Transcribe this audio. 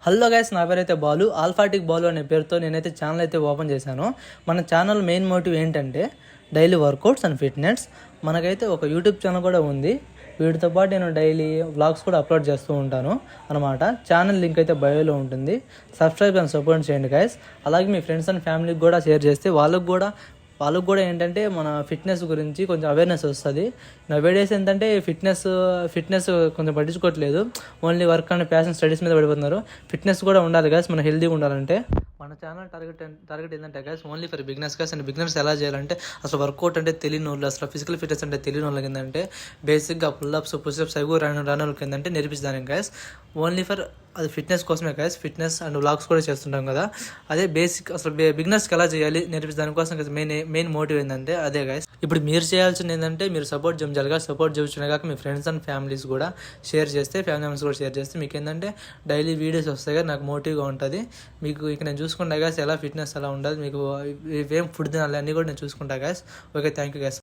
Hello guys, నా పేరైతే బాలు. ఆల్ఫాటిక్ బాలు అనే పేరుతో నేనైతే ఛానల్ అయితే ఓపెన్ చేశాను. మన ఛానల్ మెయిన్ మోటివ్ ఏంటంటే డైలీ వర్కౌట్స్ అండ్ ఫిట్నెస్. మనకైతే ఒక యూట్యూబ్ ఛానల్ కూడా ఉంది. వీటితో పాటు నేను డైలీ వ్లాగ్స్ కూడా అప్లోడ్ చేస్తూ ఉంటాను అనమాట. ఛానల్ లింక్ అయితే బయోలో ఉంటుంది. సబ్స్క్రైబ్ అండ్ సపోర్ట్ చేయండి గైస్. అలాగే మీ ఫ్రెండ్స్ అండ్ ఫ్యామిలీకి కూడా షేర్ చేస్తే వాళ్ళకు కూడా ఏంటంటే మన ఫిట్నెస్ గురించి కొంచెం అవేర్నెస్ వస్తుంది. నా వీడియోస్ ఏంటంటే ఫిట్నెస్ కొంచెం పట్టించుకోవట్లేదు. Only work and passion studies మీద పడిపోతున్నారు. ఫిట్నెస్ కూడా ఉండాలి గైస్, మన హెల్తీగా ఉండాలంటే. మన ఛానల్ టార్గెట్ ఏంటంటే guys only for beginners guys. And beginners ఎలా చేయాలంటే అసలు వర్కౌట్ అంటే తెలియని వాళ్ళు, అసలు ఫిజికల్ ఫిట్నెస్ అంటే తెలియని వాళ్ళకి ఏంటంటే బేసిక్గా పుల్అప్స్ పుషప్స్ అవి రాని వాళ్ళకి ఏంటంటే నేర్పించడానికి గైస్. ఓన్లీ ఫర్ అది ఫిట్నెస్ కోసమే గైస్. ఫిట్నెస్ అండ్ వ్లాగ్స్ కూడా చేస్తుంటాం కదా, అదే బేసిక్. అసలు బిగినర్స్కి ఎలా చేయాలి నేర్పించడానికి కోసం మెయిన్ మోటివ్ ఏంటంటే అదే గైస్. ఇప్పుడు మీరు చేయాల్సింది ఏంటంటే మీరు సపోర్ట్ చేయాలి. సపోర్ట్ చేయించిన కాక మీ ఫ్రెండ్స్ అండ్ ఫ్యామిలీస్ కూడా షేర్ చేస్తే, ఫ్యామిలీ మెంబర్స్ కూడా షేర్ చేస్తే మీకు ఏంటంటే డైలీ వీడియోస్ వస్తాయి కదా, నాకు మోటివ్గా ఉంటుంది. మీకు ఇక నేను చూసుకుంటా గైస్ ఎలా ఫిట్నెస్ ఎలా ఉండాలి, మీకు ఏం ఫుడ్ తినాలి అన్నీ కూడా నేను చూసుకుంటా guys. Okay, thank you guys.